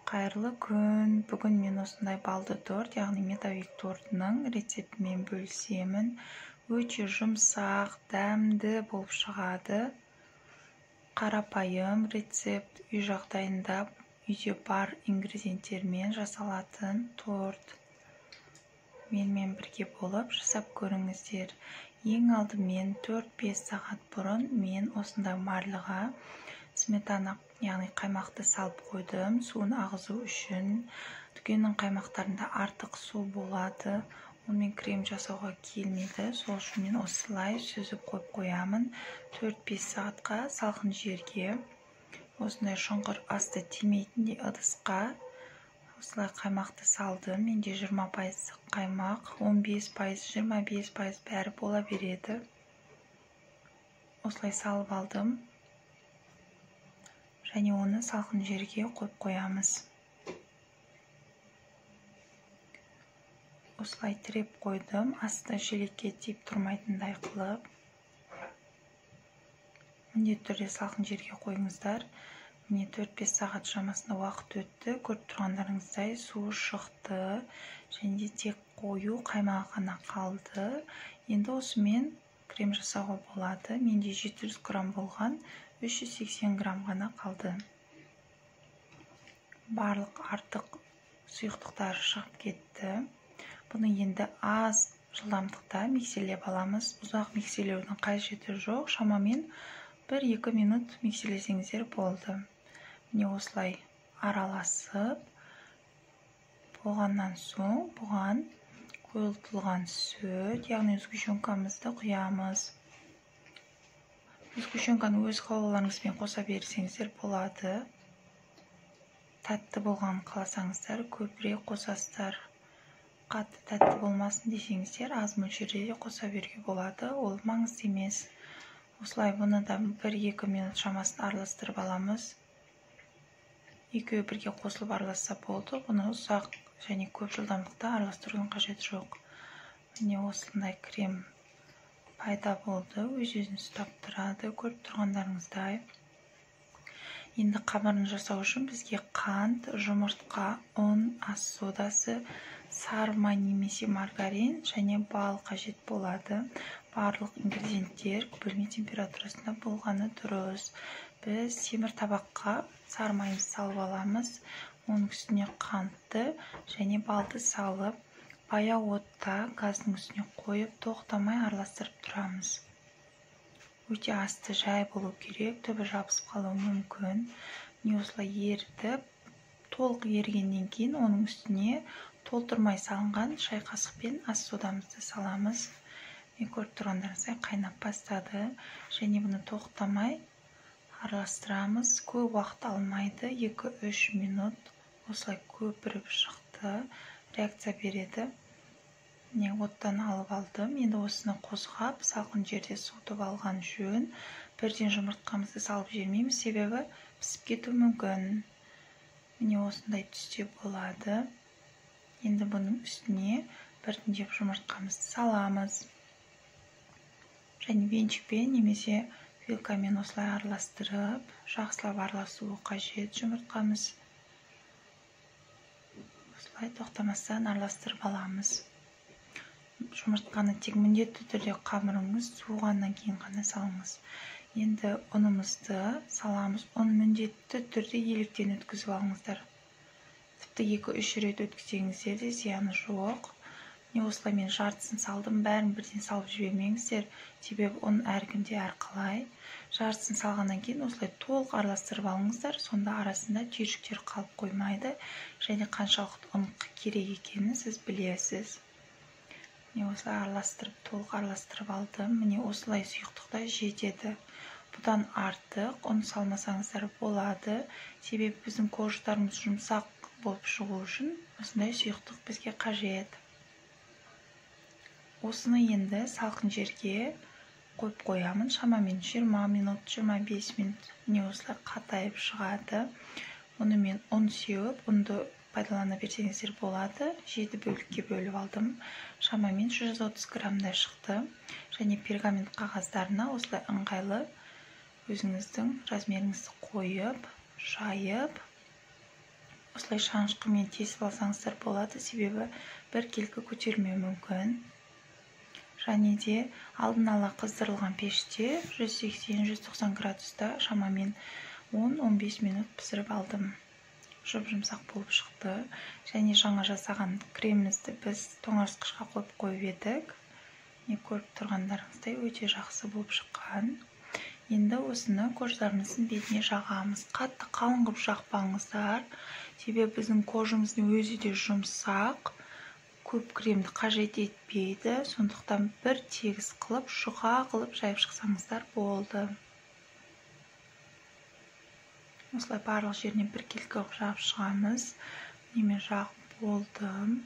Қайырлы күн. Бүгін мен осындай балды торт, яғни медовик тортының рецептімен бөлісемін. Өте жұмсақ, дәмді болып шығады. Қарапайым рецепт, үй жағдайында үйде бар ингредиенттермен жасалатын торт. Менімен бірге болып жасап көріңіздер. Ең алдымен 4-5 сағат бұрын мен осындай марлыға сметана, яғни қаймақты салып қойдым. Суын ағызу үшін. Дүкеннің қаймақтарында артық су болады. Онымен крем жасауға келмейді. Сол үшін мен осылай сүзіп қойып қоямын. 4-5 сағатқа салқын жерге, осындай шұңғыр асты тимейтіндей ыдысқа осылай қаймақты салдым. Менде 20% қаймақ, 15%, 25% бәрі бола береді. Осылай салып алдым. Және оны салқын жерге қойып қоямыз. Осылай тіреп қойдым. Асты желекке тиіп тұрмайтындай қылып. Міндетті түрде салқын жерге қойыңыздар. Міне 4-5 сағат шамасында уақыт өтті. Көріп тұрғандарыңыздай су шықты. Және де тек қою қаймағы ғана қалды. Енді осымен крем жасауға болады. Менде 700 грамм болған, 380 грамм ғана қалды. Барлық артық сұйықтықтары шығып кетті. Бұны енді аз жылдамдықта миксерлеп аламыз. Ұзақ миксерлеудің қажеті жоқ. Шамамен 1-2 минут миксерлесеңіздер болды. Міне осылай араласып, болғаннан соң бұған қойылтылған сүт, яғни сгущенкамызды құямыз. Сгущенканы өз қалауларыңызбен қоса берсеңіздер болады. Тәтті болған қаласаңыздар көбірек қосасыздар. Қатты тәтті болмасын десеңіздер аз мөлшерде де қоса беруге болады. Ол маңызды емес. Осылай бұны да 1-2 минут шамасын араластырып аламыз. Екеуі бірге қосылып араласса болды. Бұны ұзақ және көп жылдамдықта араластырудың қажеті жоқ. Міне осындай крем пайда болды. Өз-өзін ұстап тұрады. Көріп тұрғандарыңыздай. Енді қамырын жасау үшін бізге қант, жұмыртқа, ұн, ас содасы, сары май немесе маргарин және бал қажет болады. Барлық ингредиенттер бөлме температурасында болғаны дұрыс. Біз темір табаққа сары майын салып аламыз. Оның үстіне қантты және балды салып, баяу отта газдың үстіне қойып, тоқтамай араластырып тұрамыз. Өте асты жай болу керек, түбі жабысып қалуы мүмкін. Не осылай ерітіп, толық ерігеннен кейін оның үстіне толтырмай салынған шай қасықпен ас содамызды саламыз. Мен көріп тұрғандарыңыздай қайнап бастады. Және бұны тоқтамай араластырамыз. Көп уақыт алмайды. 2-3 минут осылай көпіріп шықты. Реакция береді. Міне оттан алып алдым. Енді осыны қозғап, салқын жерде суытып алған жөн. Бірден жұмыртқамызды салып жібермейміз, себебі пісіп кетуі мүмкін. Міне осындай түсте болады. Енді бұның үстіне біртіндеп жұмыртқамызды саламыз. Және венчикпен немесе вилкамен осылай араластырып, жақсылап араласуы қажет жұмыртқамыз. Осылай тоқтамастан араластырып аламыз. Жұмыртқаны тек міндетті түрде қамырыңыз суығаннан кейін ғана салыңыз. Енді ұнымызды саламыз. Ұн міндетті түрде електен өткізіп алыңыздар. Тіпті 2-3 рет өткізсеңіздер де зияны жоқ. Не осылай мен жартысын салдым, бәрін бірден салып жібермеңіздер, себебі ұн әркімде әрқалай. Жартысын салғаннан кейін осылай толық араластырып алыңыздар, сонда арасында түйіршіктер қалып қоймайды, және қаншалықты ұн керек екенін сіз білесіз. Міне осылай араластырып, толық араластырып алдым. Міне осылай сұйықтықта жетеді. Бұдан артық ұн салмасаңыздар болады, себебі біздің қуыршақтарымыз жұмсақ болып шығу үшін осындай сұйықтық бізге қажет. Осыны енді салқын жерге қойып қоямын. Шамамен 20 минут, 25 минут. Міне осылай қатайып шығады. Оны мен ұн сеуіп, ұнды пайдалана берсеңіздер болады. 7 бөлікке бөліп алдым. Шамамен 130 граммдай шықты. Және пергамент қағаздарына осылай ыңғайлы өзіңіздің размеріңізді қойып, жайып, осылай шанышқымен тесіп алсаңыздар болады, себебі біркелкі көтермеуі мүмкін. Және де алдын ала қыздырылған пеште 180-190 градуста шамамен 10-15 минут пісіріп алдым. Жұмсақ болып шықты. Және жаңа жасаған кремімізді біз тоңазытқышқа қойып едік. Көріп тұрғандарыңыздай өте жақсы болып шыққан. Енді осыны кождарымыздың бетіне жағамыз. Қатты қалың қылып жақпаңыздар, себебі біздің кожамыздың өзі де жұмсақ, көп кремді қажет етпейді. Сондықтан бір тегіс қылып, жұқа қылып жайып шықсаңыздар болды. Осылай барлық жеріне біркелкі қылып жағып шығамыз. Немен жағып болдым.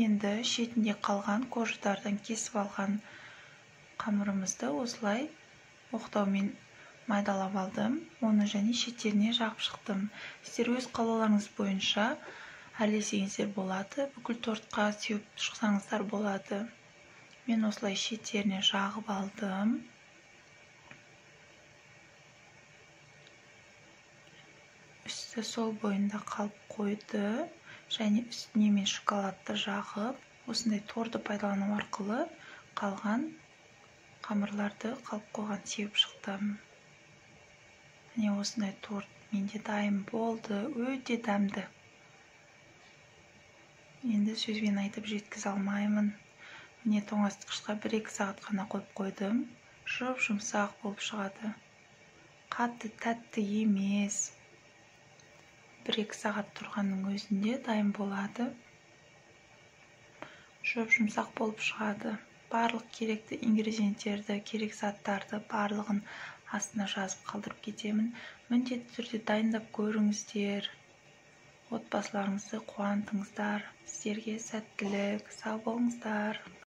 Енді шетінде қалған кождардан кесіп алған қамырымызды осылай оқтаумен майдалап алдым. Оны және шеттеріне жағып шықтым. Сіздер өз қалауларыңыз бойынша әрлесеңіздер болады. Бүкіл тортқа сеуіп шықсаңыздар болады. Мен осылай шеттеріне жағып алдым. Үсті сол бойында қалып қойды. Және үстіне мен шоколадты жағып, осындай торды пайдалану арқылы қалған қамырларды қалып қойған сеуіп шықтым. Міне осындай торт менде дайын болды, өте дәмді. Енді сөзбен айтып жеткізе алмаймын. Міне тоңазытқышқа 1-2 сағат қана қойып қойдым. Жұмсақ болып шығады. Қатты тәтті емес. 1-2 сағат тұрғанның өзінде дайын болады. Жұмсақ болып шығады. Барлық керекті ингредиенттерді, керек заттарды барлығын астына жазып қалдырып кетемін. Міндетті түрде дайындап көріңіздер. Отбасыларыңызды қуантыңыздар. Сіздерге сәттілік, сау болыңыздар.